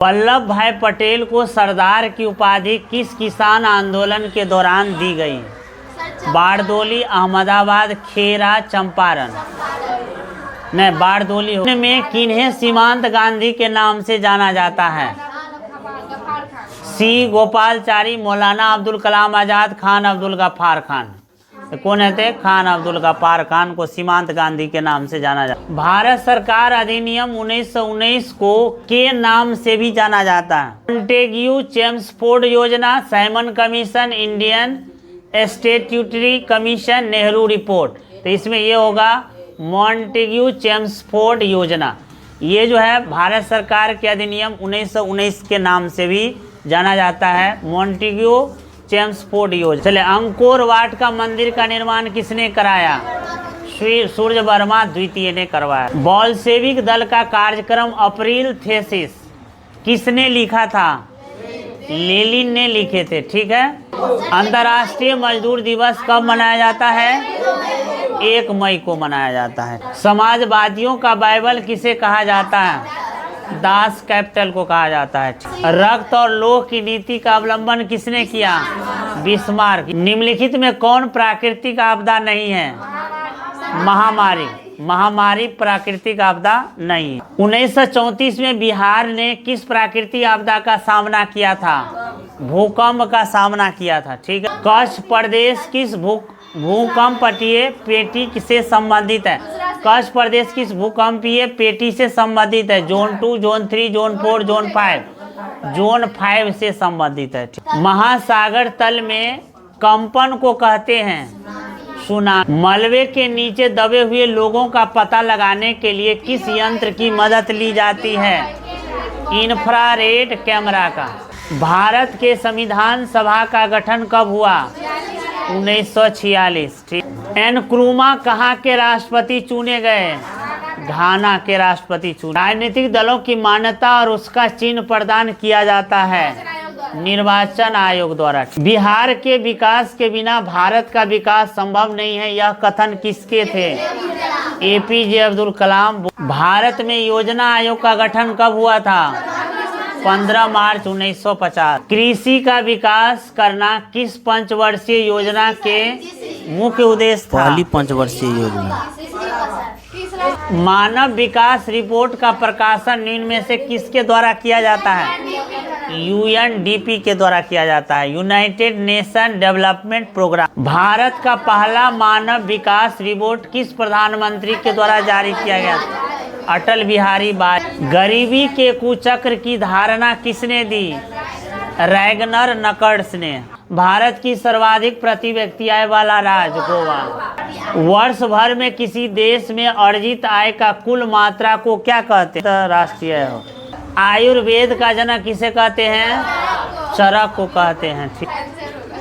वल्लभ भाई पटेल को सरदार की उपाधि किस किसान आंदोलन के दौरान दी गई? बारदोली, अहमदाबाद, खेरा, चंपारण। नहीं, बारदोली में किन्हें सीमांत गांधी के नाम से जाना जाता है? सी गोपालचारी, मौलाना अब्दुल कलाम आज़ाद, खान अब्दुल गफ्फार खान। कौन है थे? खान अब्दुल गफ्फार खान को सीमांत गांधी के नाम से जाना जाता है। भारत सरकार अधिनियम 1919 को के नाम से भी जाना जाता है? मॉन्टेग्यू चेम्सफोर्ड योजना, Simon commission, Indian statutory commission, Nehru report. तो इसमें ये होगा मॉन्टेग्यू चेम्सफोर्ड योजना। ये जो है भारत सरकार के अधिनियम 1919 के नाम से भी जाना जाता है, मॉन्टेग्यू चेम्सफोर्ड योजना। चले, अंकोर वाट का मंदिर का निर्माण किसने कराया? श्री सूर्य वर्मा द्वितीय ने करवाया। बोल्शेविक दल का कार्यक्रम अप्रैल थीसिस किसने लिखा था? लेनिन ने लिखे थे। ठीक है। अंतर्राष्ट्रीय मजदूर दिवस कब मनाया जाता है? 1 मई को मनाया जाता है। समाजवादियों का बाइबल किसे कहा जाता है? दास कैपिटल को कहा जाता है। रक्त और लोह की नीति का अवलंबन किसने किया? बिस्मार्क। निम्नलिखित में कौन प्राकृतिक आपदा नहीं है? महामारी। महामारी प्राकृतिक आपदा नहीं है। 1934 में बिहार ने किस प्राकृतिक आपदा का सामना किया था? भूकंप का सामना किया था। ठीक है। कच्छ प्रदेश किस भूकंपीय पेटी से संबंधित है? कच्छ प्रदेश किस भूकंपीय पेटी से संबंधित है? Zone 2, zone 3, zone 4, zone 5। Zone 5 से संबंधित है। महासागर तल में कंपन को कहते हैं सुनामी। मलबे के नीचे दबे हुए लोगों का पता लगाने के लिए किस यंत्र की मदद ली जाती है? इंफ्रारेड कैमरा का। भारत के संविधान सभा का गठन कब हुआ? 1946। ठीक। एनक्रूमा कहाँ के राष्ट्रपति चुने गए? घाना के राष्ट्रपति चुने। राजनीतिक दलों की मान्यता और उसका चिन्ह प्रदान किया जाता है निर्वाचन आयोग द्वारा। बिहार के विकास के बिना भारत का विकास संभव नहीं है, यह कथन किसके थे? एपीजे अब्दुल कलाम। भारत में योजना आयोग का गठन कब हुआ था? 15 मार्च 1950। कृषि का विकास करना किस पंचवर्षीय योजना के मुख्य उद्देश्य था? पहली पंचवर्षीय योजना। मानव विकास रिपोर्ट का प्रकाशन निम्न में से किसके द्वारा किया जाता है? यूएनडीपी के द्वारा किया जाता है, यूनाइटेड नेशन डेवलपमेंट प्रोग्राम। भारत का पहला मानव विकास रिपोर्ट किस प्रधानमंत्री के द्वारा जारी किया गया? अटल बिहारी वाजपेयी। गरीबी के कुचक्र की धारणा किसने दी? रैगनर नकर्स ने। भारत की सर्वाधिक प्रति व्यक्ति आय वाला राज्य गोवा। वर्ष भर में किसी देश में अर्जित आय का कुल मात्रा को क्या कहते हैं? राष्ट्रीय आय हो। आयुर्वेद का जनक किसे कहते हैं? चरक को कहते हैं।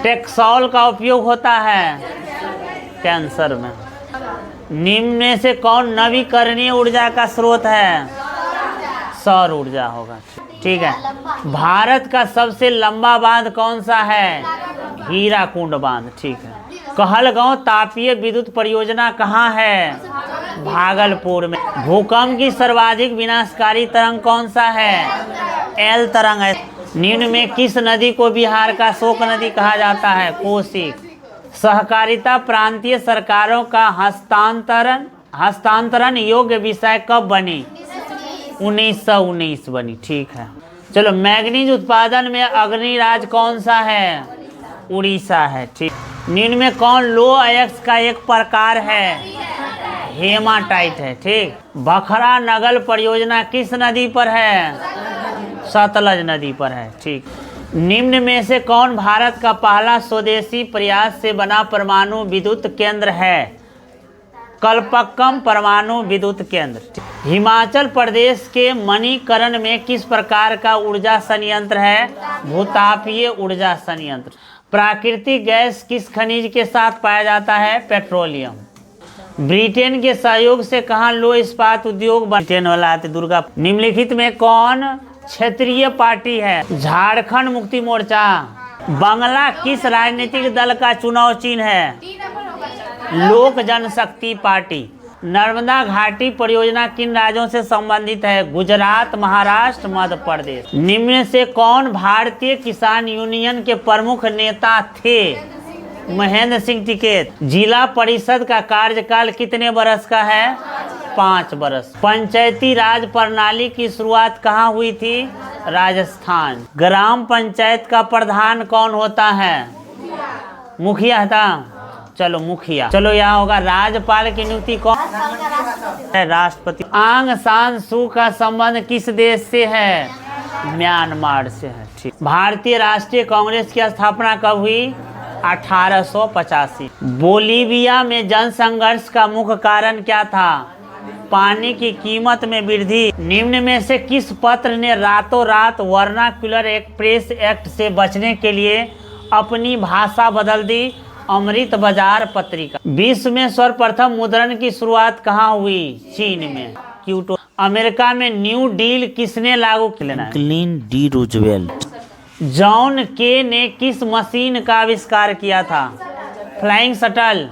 टेक्सॉल का उपयोग होता है कैंसर में। निम्न में से कौन नवीकरणीय ऊर्जा का स्रोत है? सौर ऊर्जा होगा। ठीक है। भारत का सबसे लंबा बांध कौन सा है? हीराकुंड बांध। ठीक है। कहलगांव तापीय विद्युत परियोजना कहाँ है? भागलपुर में। भूकंप की सर्वाधिक विनाशकारी तरंग कौन सा है? एल तरंग है। निम्न में किस नदी को बिहार का शोक नदी कहा जाता है? कोसी। सहकारिता प्रांतीय सरकारों का हस्तांतरण योग्य विषय कब बनी? 1919 बनी। ठीक है। चलो, मैग्नीज उत्पादन में अग्रणी राज्य कौन सा है? उड़ीसा है। ठीक। निम्न में कौन लोह अयस्क का एक प्रकार है? हेमाटाइट है। ठीक। बखरा नगल परियोजना किस नदी पर है? सतलज नदी पर है। ठीक। निम्न में से कौन भारत का पहला स्वदेशी प्रयास से बना परमाणु विद्युत केंद्र है? कल्पक्कम परमाणु विद्युत केंद्र। हिमाचल प्रदेश के मणिकरण में किस प्रकार का ऊर्जा संयंत्र है? भूतापीय ऊर्जा संयंत्र। प्राकृतिक गैस किस खनिज के साथ पाया जाता है? पेट्रोलियम। ब्रिटेन के सहयोग से कहाँ लोह इस्पात उद्योग ब्रिटेन वाला दुर्गा। निम्नलिखित में कौन क्षेत्रीय पार्टी है? झारखंड मुक्ति मोर्चा। बांग्ला किस राजनीतिक दल का चुनाव चिन्ह है? लोक जनशक्ति पार्टी। नर्मदा घाटी परियोजना किन राज्यों से संबंधित है? गुजरात, महाराष्ट्र, मध्य प्रदेश। निम्न से कौन भारतीय किसान यूनियन के प्रमुख नेता थे? महेंद्र सिंह टिकैत। जिला परिषद का कार्यकाल कितने वर्ष का है? 5 वर्ष। पंचायती राज प्रणाली की शुरुआत कहाँ हुई थी? राजस्थान। ग्राम पंचायत का प्रधान कौन होता है? मुखिया था। चलो मुखिया। चलो यहाँ होगा राज्यपाल की नियुक्ति कौन? राष्ट्रपति। आंग सान सू का संबंध किस देश से है? म्यांमार से है। ठीक। भारतीय राष्ट्रीय कांग्रेस की स्थापना कब हुई? 1885। बोलीविया में जनसंघर्ष का मुख्य कारण क्या था? पानी की कीमत में वृद्धि। निम्न में से किस पत्र ने रातों रात वर्नाक्युलर प्रेस एक्ट से बचने के लिए अपनी भाषा बदल दी? अमृत बाजार पत्रिका। विश्व में सर्वप्रथम मुद्रण की शुरुआत कहाँ हुई? चीन में, क्योटो। अमेरिका में न्यू डील किसने लागू किया? Franklin D Roosevelt. जॉन के ने किस मशीन का आविष्कार किया था? Flying shuttle.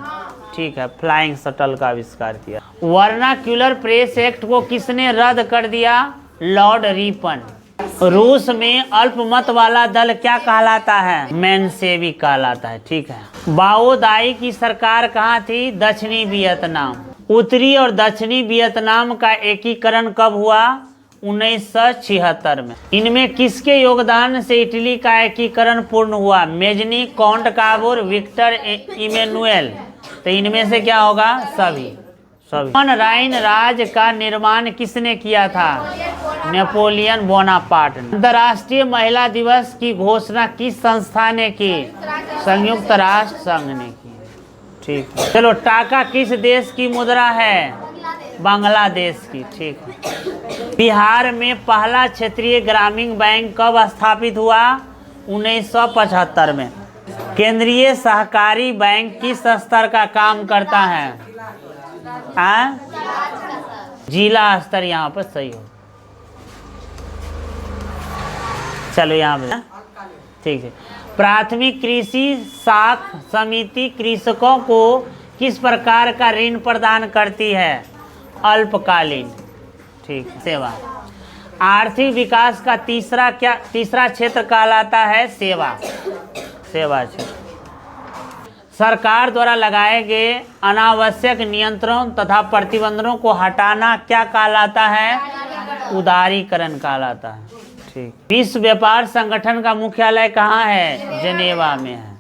ठीक है, फ्लाइंग शटल का आविष्कार किया। वर्नाक्युलर प्रेस एक्ट को किसने रद्द कर दिया? Lord Ripon. रूस में अल्पमत वाला दल क्या कहलाता है? मेंशेविक कहलाता है। ठीक है। बाओ दाई की सरकार कहाँ थी? दक्षिणी वियतनाम। उत्तरी और दक्षिणी वियतनाम का एकीकरण कब हुआ? 1976 में। इनमें किसके योगदान से इटली का एकीकरण पूर्ण हुआ? Mazzini, Count Cavour, Victor Emmanuel. तो इनमें से क्या होगा? सभी। राइन राज्य का निर्माण किसने किया था? Napoleon Bonaparte. अंतर्राष्ट्रीय महिला दिवस की घोषणा किस संस्था ने की? संयुक्त राष्ट्र संघ ने की। ठीक है। चलो, टाका किस देश की मुद्रा है? बांग्लादेश की। ठीक है। बिहार में पहला क्षेत्रीय ग्रामीण बैंक कब स्थापित हुआ? 1975 में। केंद्रीय सहकारी बैंक किस स्तर का काम करता है? जिला स्तर। यहाँ पर सही हो। चलो यहाँ पे। ठीक है। प्राथमिक कृषि साख समिति कृषकों को किस प्रकार का ऋण प्रदान करती है? अल्पकालीन। ठीक। सेवा। आर्थिक विकास का तीसरा क्षेत्र कहलाता है? सेवा क्षेत्र। सरकार द्वारा लगाए गए अनावश्यक नियंत्रणों तथा प्रतिबंधों को हटाना क्या कहलाता है? उदारीकरण कहलाता है। ठीक। विश्व व्यापार संगठन का मुख्यालय कहाँ है? जेनेवा में है।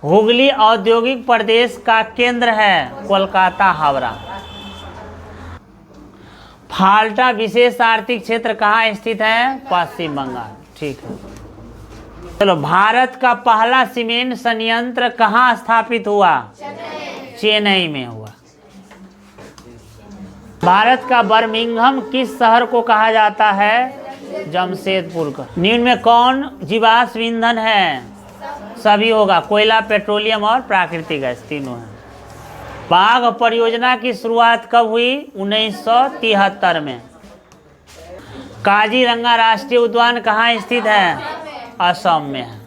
हुगली औद्योगिक प्रदेश का केंद्र है? कोलकाता, हावड़ा। फाल्टा विशेष आर्थिक क्षेत्र कहाँ स्थित है? पश्चिम बंगाल। ठीक है। चलो, भारत का पहला सीमेंट संयंत्र कहाँ स्थापित हुआ? चेन्नई में हुआ। भारत का बर्मिंघम किस शहर को कहा जाता है? जमशेदपुर का। निम्न में कौन जीवाश्म ईंधन है? सभी होगा। कोयला, पेट्रोलियम और प्राकृतिक गैस, तीनों है। बाघ परियोजना की शुरुआत कब हुई? 1973 में। काजीरंगा राष्ट्रीय उद्यान कहाँ स्थित है? असम में है।